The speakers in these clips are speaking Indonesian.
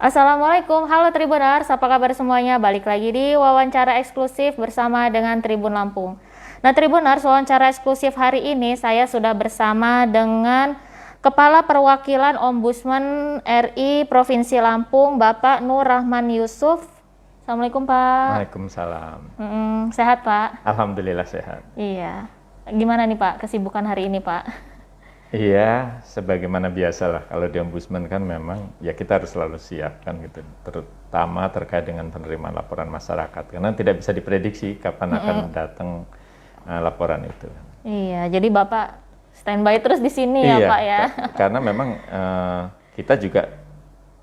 Assalamualaikum, halo Tribuners, apa kabar semuanya? Balik lagi di wawancara eksklusif bersama dengan Tribun Lampung. Nah Tribuners, wawancara eksklusif hari ini saya sudah bersama dengan Kepala Perwakilan Ombudsman RI Provinsi Lampung, Bapak Nur Rahman Yusuf. Assalamualaikum Pak. Waalaikumsalam. Sehat Pak? Alhamdulillah sehat. Iya. Gimana nih Pak kesibukan hari ini Pak? Iya, sebagaimana biasalah kalau di ombudsman kan memang ya kita harus selalu siap kan gitu, terutama terkait dengan penerimaan laporan masyarakat karena tidak bisa diprediksi kapan akan datang laporan itu. Iya, jadi Bapak standby terus di sini ya Pak ya? Karena memang kita juga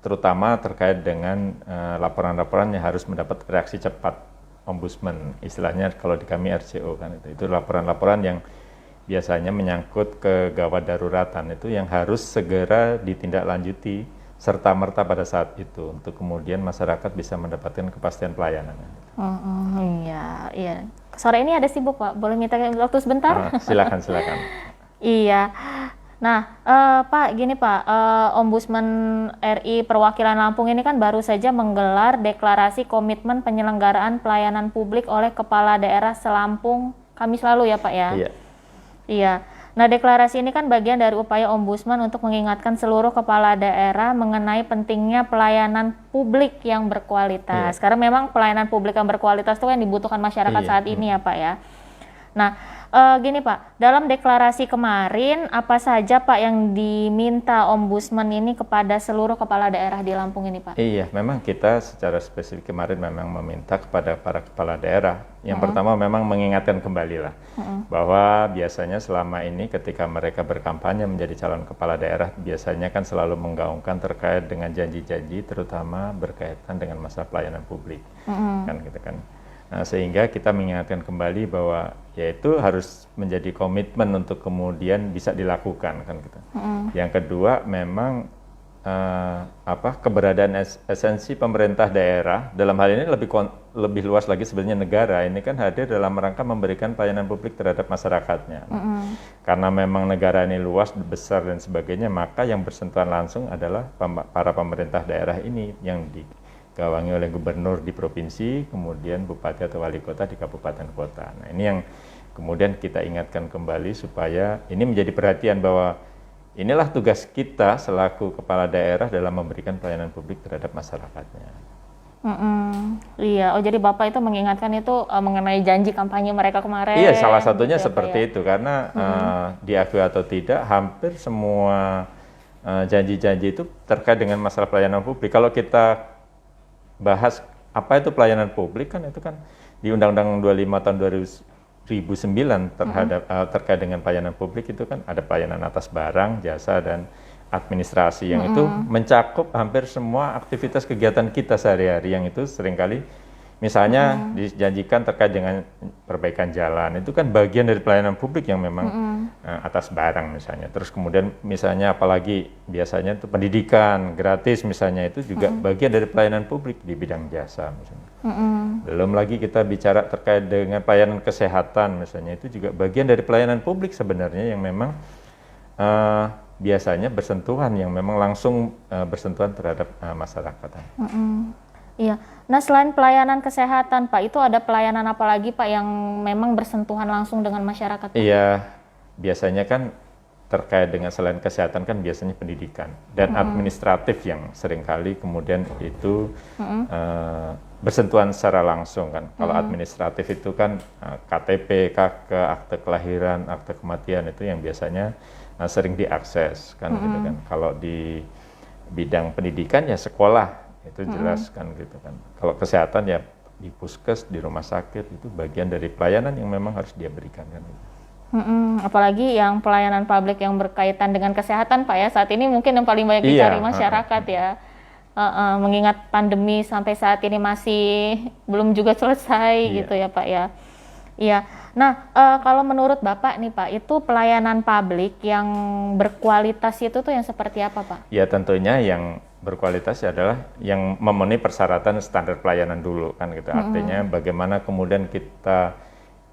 terutama terkait dengan laporan-laporan yang harus mendapat reaksi cepat ombudsman, istilahnya kalau di kami RCO kan itu laporan-laporan yang biasanya menyangkut kegawat daruratan itu yang harus segera ditindaklanjuti serta-merta pada saat itu untuk kemudian masyarakat bisa mendapatkan kepastian pelayanan. Iya. Sore ini ada sibuk Pak, boleh minta waktu sebentar? Silakan. Iya. Nah, Pak, gini Pak, Ombudsman RI Perwakilan Lampung ini kan baru saja menggelar deklarasi komitmen penyelenggaraan pelayanan publik oleh Kepala Daerah Selampung Kamis lalu ya Pak ya? Iya. Nah, deklarasi ini kan bagian dari upaya Ombudsman untuk mengingatkan seluruh kepala daerah mengenai pentingnya pelayanan publik yang berkualitas. Karena memang pelayanan publik yang berkualitas itu kan dibutuhkan masyarakat saat ini ya Pak ya. Nah, gini Pak, dalam deklarasi kemarin apa saja Pak yang diminta Ombudsman ini kepada seluruh kepala daerah di Lampung ini Pak? Iya, memang kita secara spesifik kemarin memang meminta kepada para kepala daerah. Yang pertama memang mengingatkan kembali lah bahwa biasanya selama ini ketika mereka berkampanye menjadi calon kepala daerah biasanya kan selalu menggaungkan terkait dengan janji-janji terutama berkaitan dengan masalah pelayanan publik kan gitu kan. Nah, sehingga kita mengingatkan kembali bahwa yaitu harus menjadi komitmen untuk kemudian bisa dilakukan kan gitu. Yang kedua memang keberadaan esensi pemerintah daerah dalam hal ini lebih luas lagi sebenarnya negara ini kan hadir dalam rangka memberikan pelayanan publik terhadap masyarakatnya. Karena memang negara ini luas, besar dan sebagainya, maka yang bersentuhan langsung adalah para pemerintah daerah ini yang digawangi oleh gubernur di provinsi, kemudian bupati atau wali kota di kabupaten kota. Nah, ini yang kemudian kita ingatkan kembali supaya ini menjadi perhatian bahwa inilah tugas kita selaku kepala daerah dalam memberikan pelayanan publik terhadap masyarakatnya. Iya, jadi Bapak itu mengingatkan itu mengenai janji kampanye mereka kemarin. Iya, salah satunya seperti itu karena diakui atau tidak hampir semua janji-janji itu terkait dengan masalah pelayanan publik. Kalau kita bahas apa itu pelayanan publik kan itu kan di Undang-Undang 25 tahun 2009 terkait dengan pelayanan publik itu kan ada pelayanan atas barang, jasa dan administrasi yang itu mencakup hampir semua aktivitas kegiatan kita sehari-hari yang itu seringkali misalnya dijanjikan terkait dengan perbaikan jalan itu kan bagian dari pelayanan publik yang memang atas barang misalnya. Terus kemudian misalnya apalagi biasanya itu pendidikan gratis misalnya itu juga bagian dari pelayanan publik di bidang jasa misalnya. Belum lagi kita bicara terkait dengan pelayanan kesehatan misalnya itu juga bagian dari pelayanan publik sebenarnya yang memang biasanya bersentuhan yang memang langsung bersentuhan terhadap masyarakat. Iya. Nah, selain pelayanan kesehatan, Pak, itu ada pelayanan apa lagi, Pak, yang memang bersentuhan langsung dengan masyarakat? Iya, biasanya kan terkait dengan selain kesehatan kan biasanya pendidikan dan administratif yang seringkali kemudian itu bersentuhan secara langsung kan. Kalau administratif itu kan KTP, KK, akte kelahiran, akte kematian itu yang biasanya sering diakses kan gitu kan. Kalau di bidang pendidikan ya sekolah itu jelas kan gitu kan. Kalau kesehatan ya di puskes, di rumah sakit itu bagian dari pelayanan yang memang harus dia berikan kan. Apalagi yang pelayanan publik yang berkaitan dengan kesehatan Pak ya, saat ini mungkin yang paling banyak dicari masyarakat ya. Mengingat pandemi sampai saat ini masih belum juga selesai gitu ya Pak ya. Iya. Nah, kalau menurut Bapak nih Pak, itu pelayanan publik yang berkualitas itu tuh yang seperti apa Pak? Ya tentunya yang berkualitas adalah yang memenuhi persyaratan standar pelayanan dulu kan gitu. Artinya bagaimana kemudian kita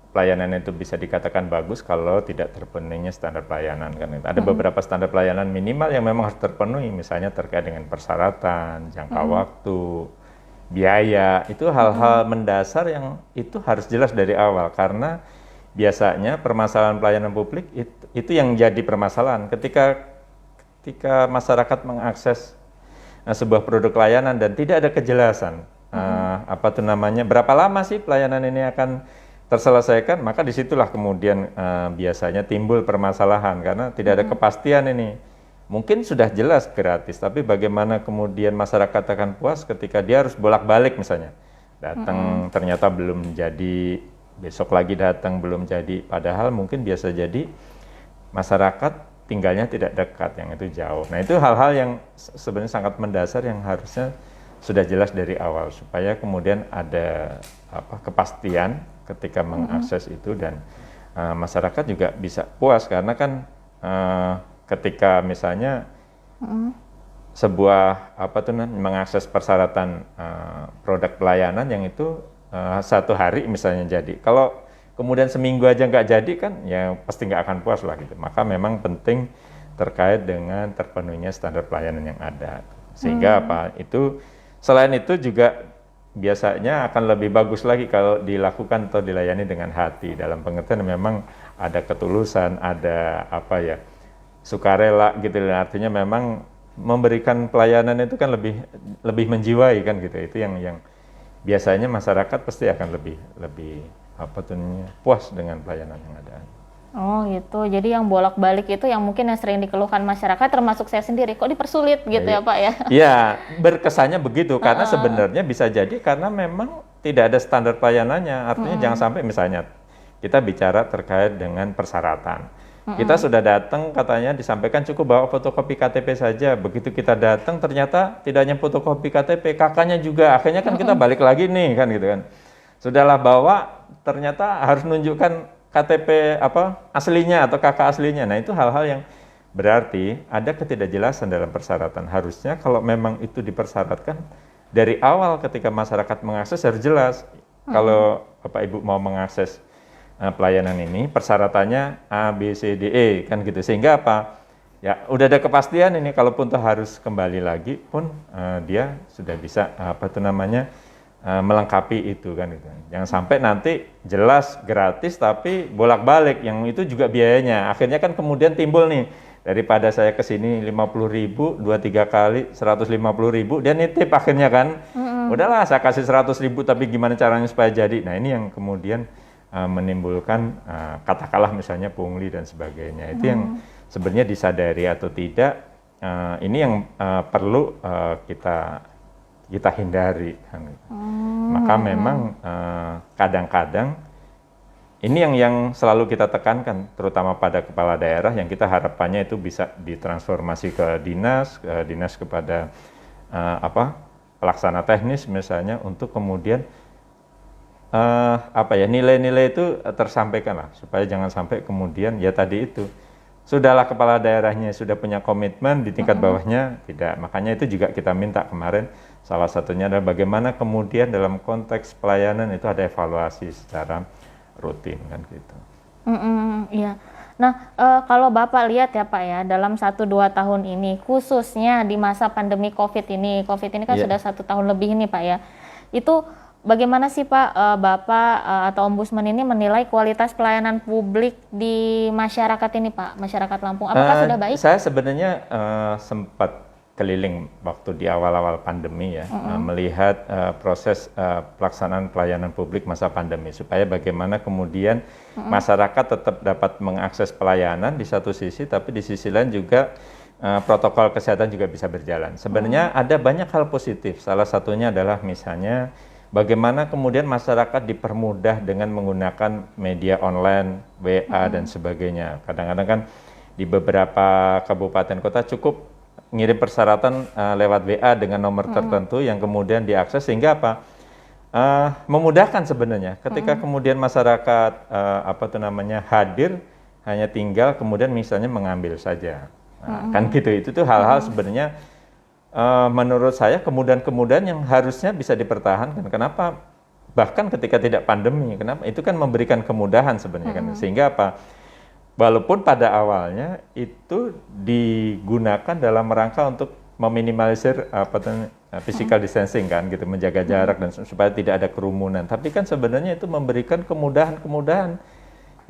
pelayanan itu bisa dikatakan bagus kalau tidak terpenuhinya standar pelayanan kan. Ada beberapa standar pelayanan minimal yang memang harus terpenuhi, misalnya terkait dengan persyaratan, jangka waktu, biaya, itu hal-hal mendasar yang itu harus jelas dari awal, karena biasanya permasalahan pelayanan publik itu yang jadi permasalahan ketika masyarakat mengakses sebuah produk layanan dan tidak ada kejelasan berapa lama sih pelayanan ini akan terselesaikan, maka disitulah kemudian biasanya timbul permasalahan karena tidak ada kepastian ini. Mungkin sudah jelas gratis, tapi bagaimana kemudian masyarakat akan puas ketika dia harus bolak-balik misalnya. Datang ternyata belum jadi, besok lagi datang belum jadi, padahal mungkin biasa jadi masyarakat tinggalnya tidak dekat, yang itu jauh. Nah itu hal-hal yang sebenarnya sangat mendasar yang harusnya sudah jelas dari awal, supaya kemudian ada kepastian ketika mengakses itu, dan masyarakat juga bisa puas, karena kan ketika misalnya sebuah mengakses persyaratan produk pelayanan yang itu 1 hari misalnya jadi, kalau kemudian seminggu aja nggak jadi kan ya pasti nggak akan puas lah gitu. Maka memang penting terkait dengan terpenuhinya standar pelayanan yang ada, sehingga itu selain itu juga biasanya akan lebih bagus lagi kalau dilakukan atau dilayani dengan hati, dalam pengertian memang ada ketulusan, ada sukarela gitu. Artinya memang memberikan pelayanan itu kan lebih menjiwai kan gitu. Itu yang biasanya masyarakat pasti akan lebih puas dengan pelayanan yang ada. Oh gitu, jadi yang bolak-balik itu yang mungkin yang sering dikeluhkan masyarakat, termasuk saya sendiri, kok dipersulit gitu ya Pak ya? Iya, berkesannya begitu, karena sebenarnya bisa jadi karena memang tidak ada standar pelayanannya. Artinya jangan sampai misalnya kita bicara terkait dengan persyaratan. Kita sudah datang, katanya disampaikan cukup bawa fotokopi KTP saja. Begitu kita datang ternyata tidak hanya fotokopi KTP, kakaknya juga. Akhirnya kan kita balik lagi nih kan gitu kan. Sudahlah bawa, ternyata harus menunjukkan KTP aslinya atau kakak aslinya. Nah itu hal-hal yang berarti ada ketidakjelasan dalam persyaratan. Harusnya kalau memang itu dipersyaratkan dari awal ketika masyarakat mengakses harus jelas. Kalau Bapak Ibu mau mengakses pelayanan ini, persyaratannya A, B, C, D, E kan gitu. Sehingga ya udah ada kepastian ini, kalaupun harus kembali lagi pun dia sudah bisa melengkapi itu kan gitu. Jangan sampai nanti jelas gratis tapi bolak-balik, yang itu juga biayanya. Akhirnya kan kemudian timbul nih, daripada saya ke sini 50.000 2-3 kali 150.000 dia nitip akhirnya kan. Udahlah saya kasih 100.000 tapi gimana caranya supaya jadi. Nah ini yang kemudian menimbulkan katakanlah misalnya pungli dan sebagainya. Itu yang sebenarnya disadari atau tidak, ini yang perlu kita hindari kan. Maka memang kadang-kadang ini yang selalu kita tekankan, terutama pada kepala daerah, yang kita harapannya itu bisa ditransformasi ke dinas kepada pelaksana teknis misalnya, untuk kemudian nilai-nilai itu tersampaikan lah, supaya jangan sampai kemudian ya tadi itu sudahlah kepala daerahnya sudah punya komitmen, di tingkat bawahnya tidak. Makanya itu juga kita minta kemarin, salah satunya adalah bagaimana kemudian dalam konteks pelayanan itu ada evaluasi secara rutin kan gitu. Iya. Nah, kalau Bapak lihat ya Pak ya, dalam 1-2 tahun ini, khususnya di masa pandemi COVID ini kan sudah 1 tahun lebih ini Pak ya, itu bagaimana sih Pak, Bapak atau Ombudsman ini menilai kualitas pelayanan publik di masyarakat ini Pak, masyarakat Lampung? Apakah sudah baik? Saya sebenarnya sempat keliling waktu di awal-awal pandemi ya, melihat proses pelaksanaan pelayanan publik masa pandemi, supaya bagaimana kemudian masyarakat tetap dapat mengakses pelayanan di satu sisi, tapi di sisi lain juga protokol kesehatan juga bisa berjalan. Sebenarnya ada banyak hal positif, salah satunya adalah misalnya bagaimana kemudian masyarakat dipermudah dengan menggunakan media online, WA dan sebagainya. Kadang-kadang kan di beberapa kabupaten kota cukup ngirim persyaratan lewat WA dengan nomor tertentu yang kemudian diakses, sehingga memudahkan sebenarnya. Ketika kemudian masyarakat hadir, hanya tinggal kemudian misalnya mengambil saja. Kan gitu. Itu tuh hal-hal sebenarnya menurut saya kemudahan-kemudahan yang harusnya bisa dipertahankan. Kenapa bahkan ketika tidak pandemi. Kenapa? Itu kan memberikan kemudahan sebenarnya kan. Sehingga apa? Walaupun pada awalnya itu digunakan dalam rangka untuk meminimalisir physical distancing kan gitu, menjaga jarak dan supaya tidak ada kerumunan. Tapi kan sebenarnya itu memberikan kemudahan-kemudahan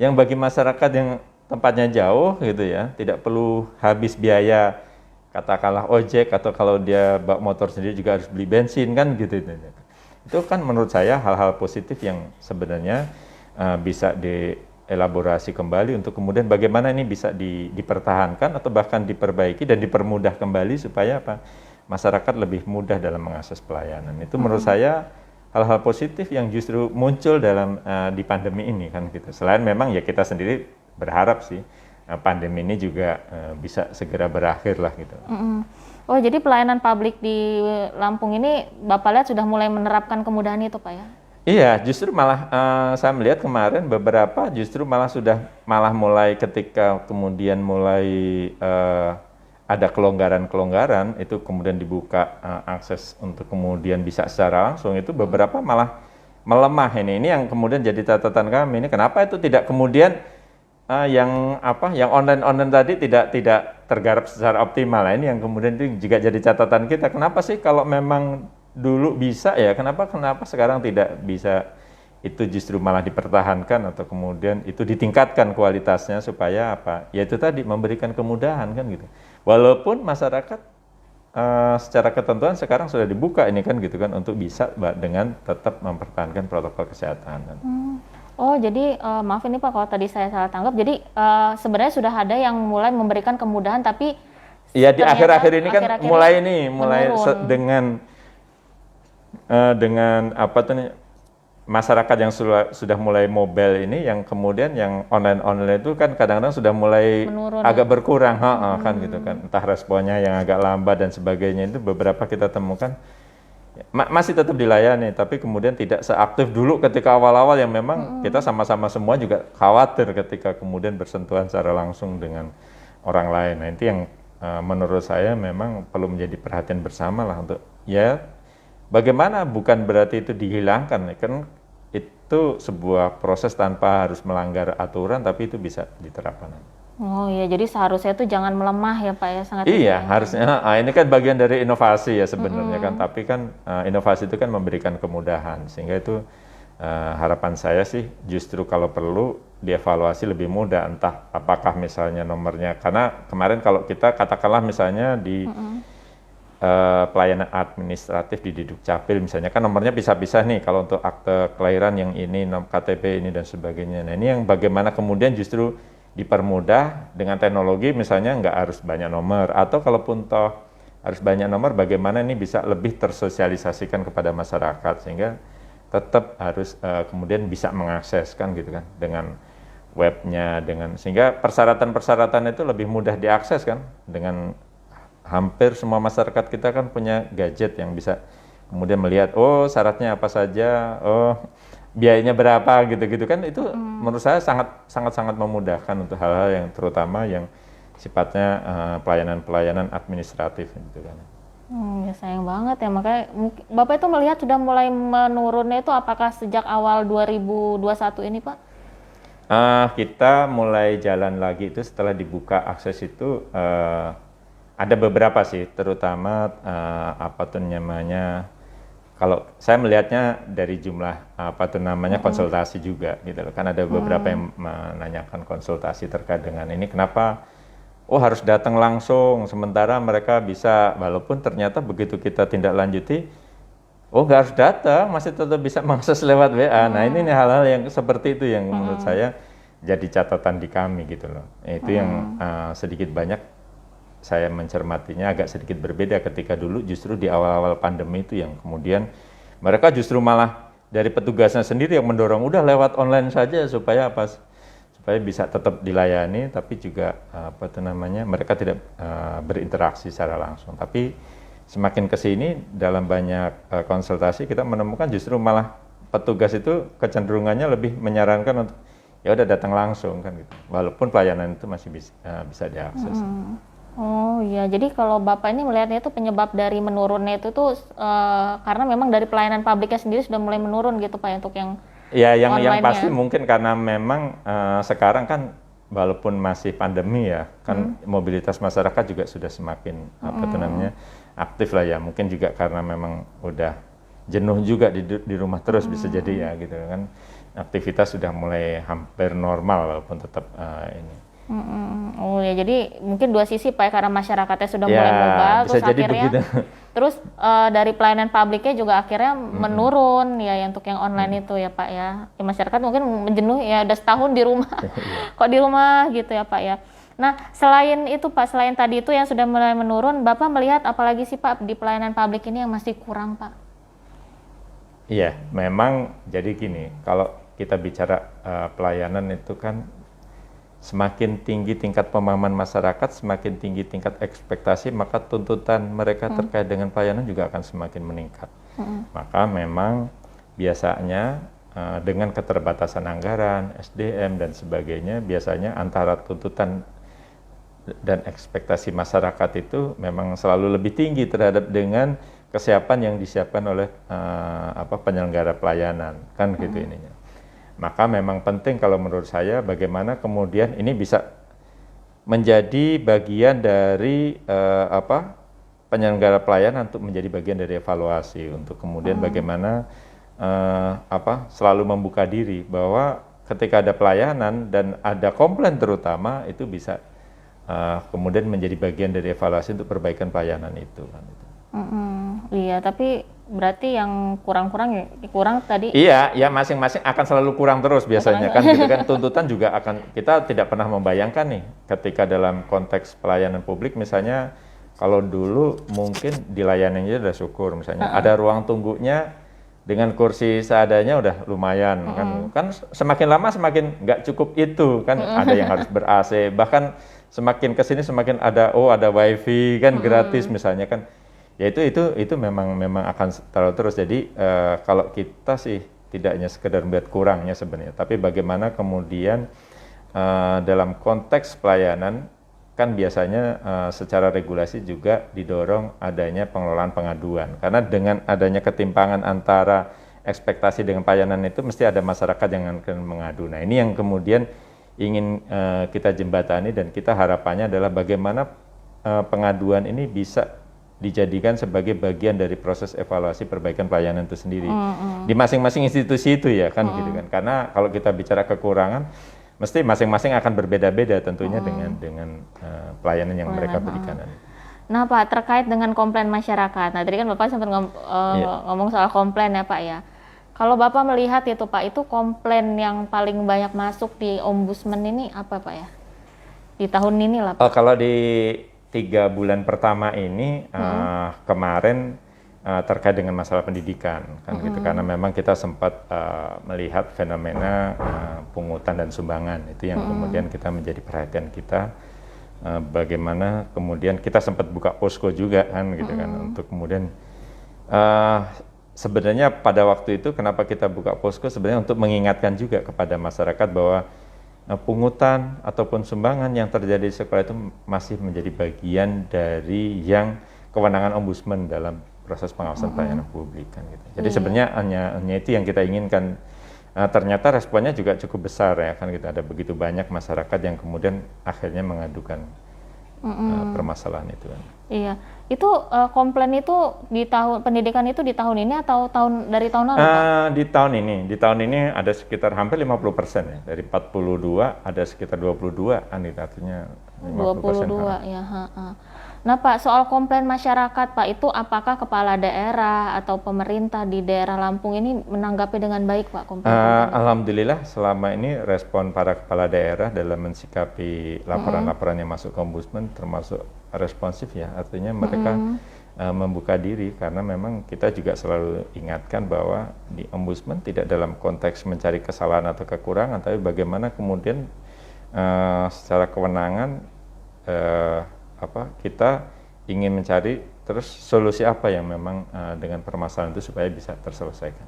yang bagi masyarakat yang tempatnya jauh gitu ya, tidak perlu habis biaya katakanlah ojek atau kalau dia bawa motor sendiri juga harus beli bensin kan gitu. Itu kan menurut saya hal-hal positif yang sebenarnya bisa dielaborasi kembali untuk kemudian bagaimana ini bisa dipertahankan atau bahkan diperbaiki dan dipermudah kembali supaya apa? Masyarakat lebih mudah dalam mengakses pelayanan. Itu menurut saya hal-hal positif yang justru muncul dalam di pandemi ini kan gitu. Selain memang ya kita sendiri berharap sih pandemi ini juga bisa segera berakhir lah gitu. Oh, jadi pelayanan publik di Lampung ini Bapak lihat sudah mulai menerapkan kemudahan itu, Pak ya? Iya, justru malah saya melihat kemarin beberapa justru malah mulai ketika kemudian mulai ada kelonggaran-kelonggaran itu kemudian dibuka akses untuk kemudian bisa secara langsung itu beberapa malah melemah ini. Ini yang kemudian jadi catatan kami. Ini kenapa itu tidak kemudian yang online tadi tidak tergarap secara optimal. Nah, ini yang kemudian itu juga jadi catatan kita. Kenapa sih kalau memang dulu bisa ya, kenapa sekarang tidak bisa, itu justru malah dipertahankan atau kemudian itu ditingkatkan kualitasnya supaya apa? Ya itu tadi memberikan kemudahan kan gitu. Walaupun masyarakat secara ketentuan sekarang sudah dibuka ini kan gitu kan untuk bisa dengan tetap mempertahankan protokol kesehatan. Oh, jadi maaf ini Pak kalau tadi saya salah tanggap. Jadi sebenarnya sudah ada yang mulai memberikan kemudahan tapi ya di akhir-akhir ini kan mulai dengan apa tuh nih, masyarakat yang sudah mulai mobile ini yang kemudian yang online itu kan kadang-kadang sudah mulai menurun, agak berkurang kan gitu kan, entah responnya yang agak lambat dan sebagainya itu beberapa kita temukan masih tetap dilayani tapi kemudian tidak seaktif dulu ketika awal-awal yang memang kita sama-sama semua juga khawatir ketika kemudian bersentuhan secara langsung dengan orang lain. Nah itu yang menurut saya memang perlu menjadi perhatian bersama lah untuk ya bagaimana bukan berarti itu dihilangkan kan. Itu sebuah proses tanpa harus melanggar aturan, tapi itu bisa diterapkan. Oh iya, jadi seharusnya itu jangan melemah ya Pak ya, sangat. Iya, harusnya. Ini kan bagian dari inovasi ya sebenarnya kan, tapi kan inovasi itu kan memberikan kemudahan, sehingga itu harapan saya sih justru kalau perlu dievaluasi lebih mudah, entah apakah misalnya nomornya, karena kemarin kalau kita katakanlah misalnya di pelayanan administratif di Dukcapil misalnya kan nomornya pisah-pisah nih kalau untuk akte kelahiran yang ini, KTP ini dan sebagainya. Nah ini yang bagaimana kemudian justru dipermudah dengan teknologi misalnya nggak harus banyak nomor atau kalaupun toh harus banyak nomor bagaimana ini bisa lebih tersosialisasikan kepada masyarakat sehingga tetap harus kemudian bisa mengakses kan gitu kan dengan webnya sehingga persyaratan-persyaratan itu lebih mudah diakses kan dengan hampir semua masyarakat kita kan punya gadget yang bisa kemudian melihat, oh syaratnya apa saja, oh biayanya berapa gitu-gitu kan itu menurut saya sangat memudahkan untuk hal-hal yang terutama yang sifatnya pelayanan-pelayanan administratif gitu kan. Ya sayang banget ya, makanya Bapak itu melihat sudah mulai menurunnya itu apakah sejak awal 2021 ini Pak? Kita mulai jalan lagi itu setelah dibuka akses itu ada beberapa sih, terutama kalau saya melihatnya dari jumlah konsultasi juga gitu loh. Kan ada beberapa yang menanyakan konsultasi terkait dengan ini kenapa harus datang langsung sementara mereka bisa walaupun ternyata begitu kita tindak lanjuti nggak harus datang, masih tetap bisa mengakses lewat WA. Nah, ini nih hal-hal yang seperti itu yang menurut saya jadi catatan di kami gitu loh. Itu yang sedikit banyak saya mencermatinya agak sedikit berbeda ketika dulu justru di awal-awal pandemi itu yang kemudian mereka justru malah dari petugasnya sendiri yang mendorong udah lewat online saja supaya bisa tetap dilayani tapi juga mereka tidak berinteraksi secara langsung. Tapi semakin ke sini dalam banyak konsultasi kita menemukan justru malah petugas itu kecenderungannya lebih menyarankan untuk ya udah datang langsung kan gitu. Walaupun pelayanan itu masih bisa diakses. Oh iya, jadi kalau Bapak ini melihatnya itu penyebab dari menurunnya itu tuh karena memang dari pelayanan publiknya sendiri sudah mulai menurun gitu Pak ya, untuk yang Ya, yang pasti online-nya. mungkin karena memang sekarang kan walaupun masih pandemi ya, kan mobilitas masyarakat juga sudah semakin apa itu namanya aktif lah ya. Mungkin juga karena memang udah jenuh juga di rumah terus bisa jadi ya gitu kan. Aktivitas sudah mulai hampir normal walaupun tetap ini. Oh ya, jadi mungkin dua sisi Pak ya, karena masyarakatnya sudah Ya, mulai mobile, bisa terus jadi akhirnya begitu. terus dari pelayanan publiknya juga akhirnya menurun ya, untuk yang online itu ya Pak ya. Ya, masyarakat mungkin menjenuh ya, udah setahun di rumah, kok di rumah gitu ya Pak ya. Nah, selain itu Pak, selain tadi itu yang sudah mulai menurun, Bapak melihat apalagi sih Pak di pelayanan publik ini yang masih kurang Pak? Iya, memang jadi gini, kalau kita bicara pelayanan itu kan semakin tinggi tingkat pemahaman masyarakat, semakin tinggi tingkat ekspektasi, maka tuntutan mereka terkait dengan pelayanan juga akan semakin meningkat. Maka memang biasanya dengan keterbatasan anggaran, SDM dan sebagainya, biasanya antara tuntutan dan ekspektasi masyarakat itu memang selalu lebih tinggi terhadap dengan kesiapan yang disiapkan oleh penyelenggara pelayanan, kan gitu ininya. Maka memang penting kalau menurut saya bagaimana kemudian ini bisa menjadi bagian dari penyelenggara pelayanan untuk menjadi bagian dari evaluasi untuk kemudian bagaimana selalu membuka diri bahwa ketika ada pelayanan dan ada komplain terutama itu bisa kemudian menjadi bagian dari evaluasi untuk perbaikan pelayanan itu kan. Iya, tapi berarti yang kurang tadi. Iya, ya masing-masing akan selalu kurang terus biasanya kan gitu kan. Tuntutan juga akan, kita tidak pernah membayangkan nih ketika dalam konteks pelayanan publik misalnya kalau dulu mungkin dilayaninya udah syukur misalnya ada ruang tunggunya dengan kursi seadanya udah lumayan kan semakin lama semakin nggak cukup itu kan ada yang harus ber-AC bahkan semakin kesini semakin ada wifi kan gratis misalnya kan. Ya itu memang akan terlalu terus. Jadi kalau kita sih tidak hanya sekedar melihat kurangnya sebenarnya, tapi bagaimana kemudian dalam konteks pelayanan kan biasanya secara regulasi juga didorong adanya pengelolaan pengaduan. Karena dengan adanya ketimpangan antara ekspektasi dengan pelayanan itu mesti ada masyarakat yang akan mengadu. Nah, ini yang kemudian ingin kita jembatani dan kita harapannya adalah bagaimana pengaduan ini bisa dijadikan sebagai bagian dari proses evaluasi perbaikan pelayanan itu sendiri di masing-masing institusi itu ya kan gitu kan, karena kalau kita bicara kekurangan mesti masing-masing akan berbeda-beda tentunya dengan pelayanan yang mereka berikan. Nah Pak, terkait dengan komplain masyarakat, nah tadi kan Bapak sempat ngomong soal komplain ya Pak ya. Kalau Bapak melihat itu Pak, itu komplain yang paling banyak masuk di Ombudsman ini apa Pak ya? Di tahun ini lah Pak. Kalau di 3 bulan pertama ini kemarin terkait dengan masalah pendidikan kan gitu, karena memang kita sempat melihat fenomena pungutan dan sumbangan itu yang kemudian kita menjadi perhatian kita, bagaimana kemudian kita sempat buka posko juga kan gitu kan untuk kemudian sebenarnya pada waktu itu kenapa kita buka posko sebenarnya untuk mengingatkan juga kepada masyarakat bahwa pungutan ataupun sumbangan yang terjadi di sekolah itu masih menjadi bagian dari yang kewenangan ombudsman dalam proses pengawasan pelayanan publik kan gitu. Jadi sebenarnya hanya itu yang kita inginkan. Ternyata responnya juga cukup besar ya kan gitu. Ada begitu banyak masyarakat yang kemudian akhirnya mengadukan permasalahan itu kan. Iya. Itu komplain itu di tahun pendidikan itu di tahun ini atau dari tahun lalu Pak? Di tahun ini ada sekitar hampir 50% ya. Dari 42 ada sekitar 22 kan itu artinya 50%. 22 ya. Nah Pak, soal komplain masyarakat Pak, itu apakah kepala daerah atau pemerintah di daerah Lampung ini menanggapi dengan baik Pak komplain? Alhamdulillah selama ini respon para kepala daerah dalam mensikapi laporan-laporan yang masuk ke Ombudsman termasuk responsif ya, artinya mereka membuka diri karena memang kita juga selalu ingatkan bahwa di Ombudsman tidak dalam konteks mencari kesalahan atau kekurangan, tapi bagaimana kemudian secara kewenangan kita ingin mencari terus solusi apa yang memang dengan permasalahan itu supaya bisa terselesaikan.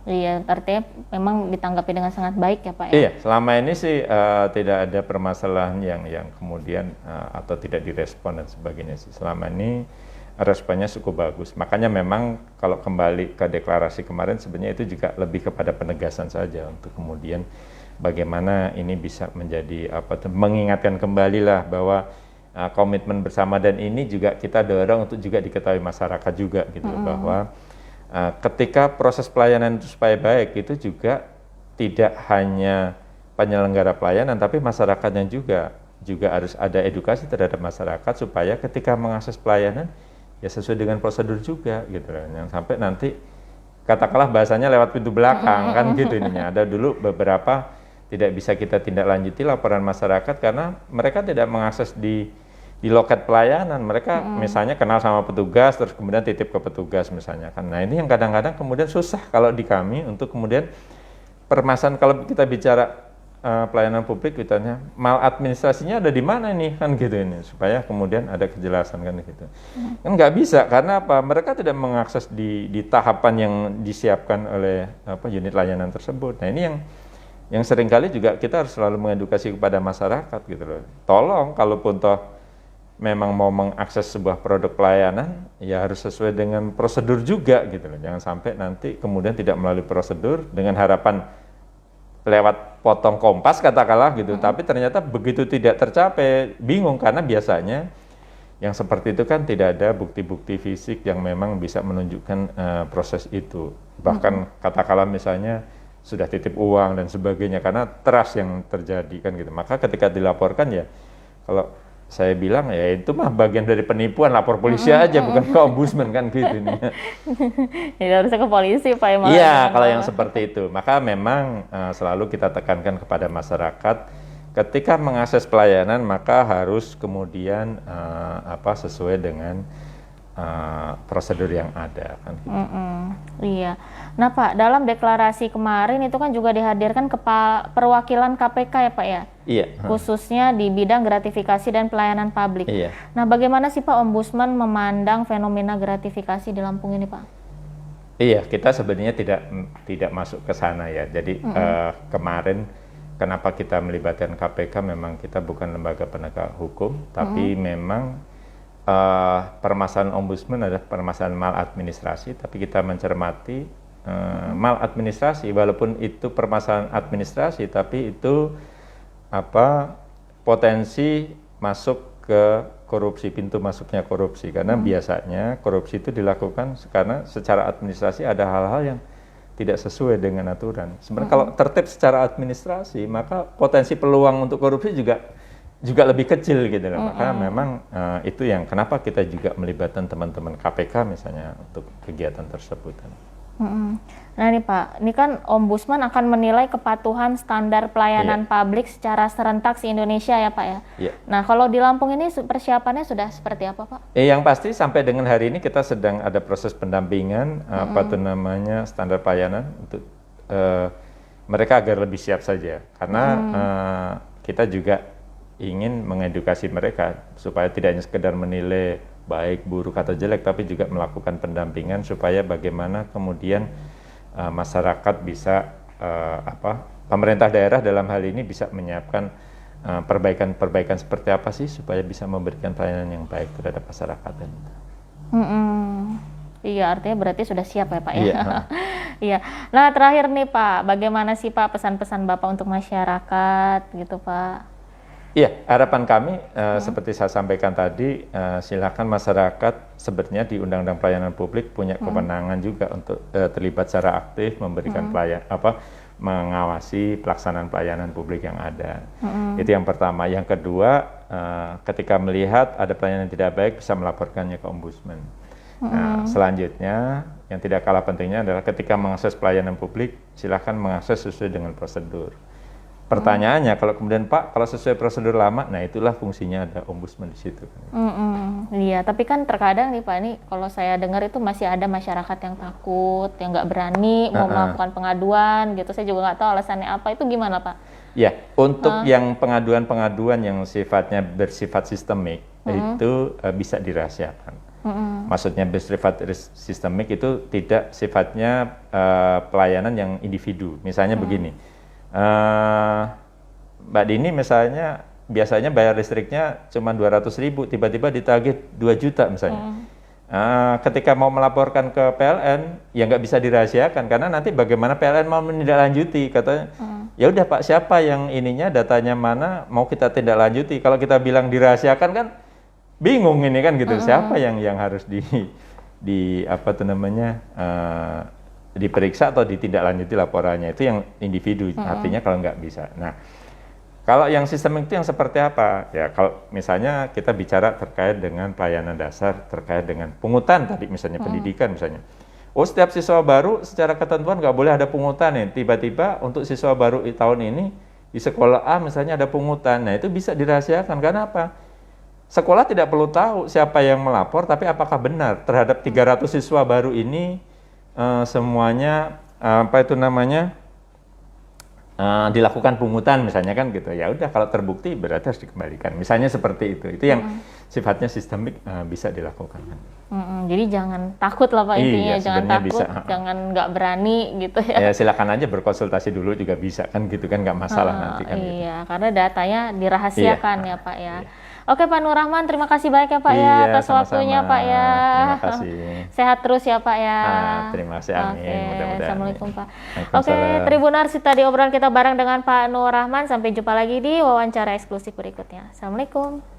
Iya, artinya memang ditanggapi dengan sangat baik ya Pak ya? Iya, selama ini sih tidak ada permasalahan yang kemudian atau tidak direspon dan sebagainya sih. Selama ini responnya cukup bagus. Makanya memang kalau kembali ke deklarasi kemarin sebenarnya itu juga lebih kepada penegasan saja untuk kemudian bagaimana ini bisa menjadi mengingatkan kembali lah bahwa komitmen bersama, dan ini juga kita dorong untuk juga diketahui masyarakat juga gitu bahwa ketika proses pelayanan itu supaya baik, itu juga tidak hanya penyelenggara pelayanan, tapi masyarakatnya juga harus ada edukasi terhadap masyarakat supaya ketika mengakses pelayanan ya sesuai dengan prosedur juga gitu loh. Yang sampai nanti katakanlah bahasanya lewat pintu belakang kan gitu ininya. Ada dulu beberapa tidak bisa kita tindak lanjuti laporan masyarakat karena mereka tidak mengakses di loket pelayanan, mereka misalnya kenal sama petugas terus kemudian titip ke petugas misalnya kan. Nah ini yang kadang-kadang kemudian susah kalau di kami untuk kemudian permasalahan kalau kita bicara pelayanan publik kitanya maladministrasinya ada di mana nih kan gitu ini, supaya kemudian ada kejelasan kan gitu. Kan nggak bisa karena apa? Mereka tidak mengakses di tahapan yang disiapkan oleh unit layanan tersebut. Nah ini yang seringkali juga kita harus selalu mengedukasi kepada masyarakat gitu loh. Tolong kalaupun toh memang mau mengakses sebuah produk pelayanan, ya harus sesuai dengan prosedur juga gitu loh. Jangan sampai nanti kemudian tidak melalui prosedur dengan harapan lewat potong kompas katakanlah gitu, tapi ternyata begitu tidak tercapai, bingung karena biasanya yang seperti itu kan tidak ada bukti-bukti fisik yang memang bisa menunjukkan proses itu. Bahkan katakanlah misalnya sudah titip uang dan sebagainya karena trust yang terjadi kan gitu. Maka ketika dilaporkan ya kalau saya bilang ya itu mah bagian dari penipuan, lapor polisi aja bukan ke ombudsman kan gitu nih. Ya harusnya ke polisi Pak ya. Iya kalau yang seperti itu. Maka memang selalu kita tekankan kepada masyarakat ketika mengakses pelayanan maka harus kemudian sesuai dengan prosedur yang ada kan gitu. Iya. Nah Pak, dalam deklarasi kemarin itu kan juga dihadirkan perwakilan KPK ya Pak ya? Iya. Khususnya di bidang gratifikasi dan pelayanan publik. Iya. Nah bagaimana sih Pak Ombudsman memandang fenomena gratifikasi di Lampung ini Pak? Iya, kita sebenarnya tidak masuk ke sana ya. Jadi kemarin kenapa kita melibatkan KPK, memang kita bukan lembaga penegak hukum, tapi memang permasalahan ombudsman adalah permasalahan maladministrasi, tapi kita mencermati maladministrasi walaupun itu permasalahan administrasi, tapi itu potensi masuk ke korupsi, pintu masuknya korupsi, karena biasanya korupsi itu dilakukan karena secara administrasi ada hal-hal yang tidak sesuai dengan aturan. Sebenarnya kalau tertib secara administrasi, maka potensi peluang untuk korupsi juga lebih kecil gitu loh. Maka memang itu yang kenapa kita juga melibatkan teman-teman KPK misalnya untuk kegiatan tersebut. Nah nih Pak, ini kan Ombudsman akan menilai kepatuhan standar pelayanan publik secara serentak se-Indonesia ya Pak ya? Iya. Nah kalau di Lampung ini persiapannya sudah seperti apa Pak? Yang pasti sampai dengan hari ini kita sedang ada proses pendampingan standar pelayanan untuk mereka agar lebih siap saja. Karena kita juga ingin mengedukasi mereka supaya tidak hanya sekedar menilai baik, buruk atau jelek, tapi juga melakukan pendampingan supaya bagaimana kemudian masyarakat bisa pemerintah daerah dalam hal ini bisa menyiapkan perbaikan-perbaikan seperti apa sih supaya bisa memberikan pelayanan yang baik terhadap masyarakat. Iya, artinya berarti sudah siap ya Pak ya? Iya. Iya. Nah terakhir nih Pak, bagaimana sih Pak pesan-pesan Bapak untuk masyarakat gitu Pak? Iya, harapan kami seperti saya sampaikan tadi, silakan masyarakat sebenarnya di Undang-Undang Pelayanan Publik punya kewenangan juga untuk terlibat secara aktif memberikan mengawasi pelaksanaan pelayanan publik yang ada. Itu yang pertama. Yang kedua, ketika melihat ada pelayanan yang tidak baik bisa melaporkannya ke Ombudsman. Nah, selanjutnya yang tidak kalah pentingnya adalah ketika mengakses pelayanan publik, silakan mengakses sesuai dengan prosedur. Pertanyaannya, kalau kemudian Pak, kalau sesuai prosedur lama, nah itulah fungsinya ada ombudsman di situ. Iya, tapi kan terkadang nih Pak, ini kalau saya dengar itu masih ada masyarakat yang takut, yang nggak berani mau melakukan pengaduan gitu. Saya juga nggak tahu alasannya apa. Itu gimana Pak? Ya, untuk yang pengaduan-pengaduan yang sifatnya bersifat sistemik, itu bisa dirahasiakan. Maksudnya bersifat sistemik itu tidak sifatnya pelayanan yang individu. Misalnya begini, Mbak Dini misalnya biasanya bayar listriknya cuma 200.000, tiba-tiba ditagih 2 juta misalnya. Ketika mau melaporkan ke PLN, ya nggak bisa dirahasiakan karena nanti bagaimana PLN mau menindaklanjuti, katanya. Ya udah Pak, siapa yang ininya, datanya mana, mau kita tindak lanjuti. Kalau kita bilang dirahasiakan kan bingung ini kan gitu. Siapa yang harus di apa tuh namanya diperiksa atau ditindaklanjuti laporannya, itu yang individu. Artinya kalau nggak bisa. Nah, kalau yang sistemik itu yang seperti apa? Ya kalau misalnya kita bicara terkait dengan pelayanan dasar, terkait dengan pungutan tadi misalnya pendidikan misalnya. Oh, setiap siswa baru secara ketentuan nggak boleh ada pungutan nih. Tiba-tiba untuk siswa baru tahun ini di sekolah A misalnya ada pungutan. Nah, itu bisa dirahasiakan. Karena apa? Sekolah tidak perlu tahu siapa yang melapor, tapi apakah benar terhadap 300 siswa baru ini semuanya apa itu namanya dilakukan pungutan misalnya kan gitu. Ya udah, kalau terbukti berarti harus dikembalikan. Misalnya seperti itu. Itu yang sifatnya sistemik bisa dilakukan. Jadi jangan takut lah Pak intinya, jangan takut, bisa. jangan nggak berani gitu ya. Ya silakan aja berkonsultasi dulu juga bisa kan gitu kan, nggak masalah nanti kan. Iya, karena datanya dirahasiakan ya Pak ya. Iya. Oke Pak Nur Rahman, terima kasih banyak ya Pak ya atas waktunya Pak ya. Terima kasih. Sehat terus ya Pak ya. Terima kasih, amin. Mudah-mudahan. Assalamualaikum Pak. Waalaikumsalam. Oke, Tribunars, tadi obrolan kita bareng dengan Pak Nur Rahman. Sampai jumpa lagi di wawancara eksklusif berikutnya. Assalamualaikum.